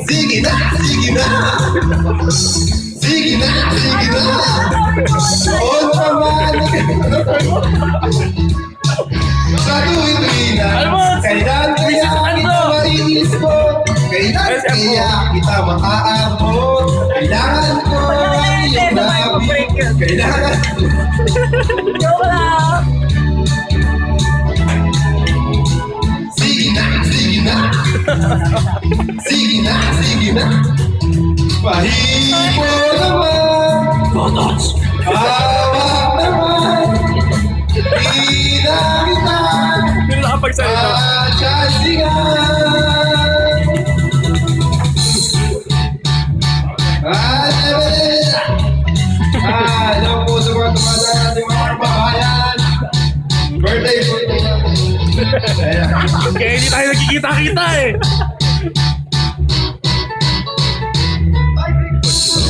Sige na, sige na. Sige na, sige na. Oo naman. Sa tuwing na, kailan kaya kita mainis mo? Kailan kaya kita makaabot? Kailangan ko ang iyong labi. Kailangan. Joke lang. Sige na, sige na. Sige na, sige na. Pahipo naman. Hawak naman. Di na kita. Hindi na nakapagsalita. Masyasigan. Hello po sa mga tumadaan natin mga kababayan. Birthday po ito. Kaya hindi tayo nagkikita-kita eh.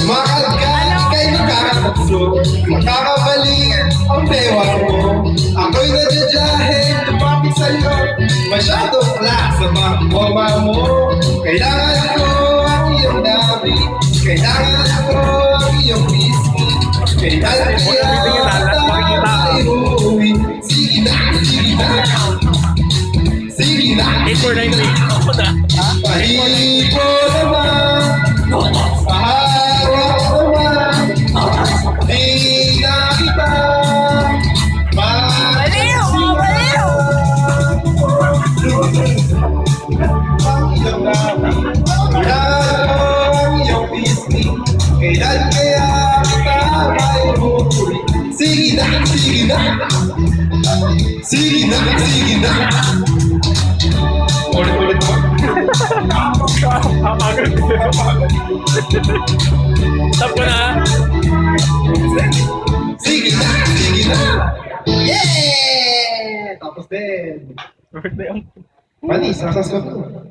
Makagkat kayo nakakatso. Makakabalik ang bewa mo. Ako'y nadadyahe, lumapit sa'yo. Masyadong class sa mga goma mo. Kailangan ko ang iyong labi. Kailangan ko ang iyong biscuit. Kailangan kaya tayo uuwi. Sige na, sige na. Sige na. 8493. Ako na. Pahipo naman. Pahawak naman. Di na kita. Baliw! Baliw! Ang iyong labi. Kailangan ko ang iyong biscuit. Kailan kaya kita may huli? Sige na, sige na. Sige na, sige na. Ulit-ulit mo. Stop ko na. Sige na, sige na. Yeah! Tapos din. Birthday ang... Panis, nasa sunod.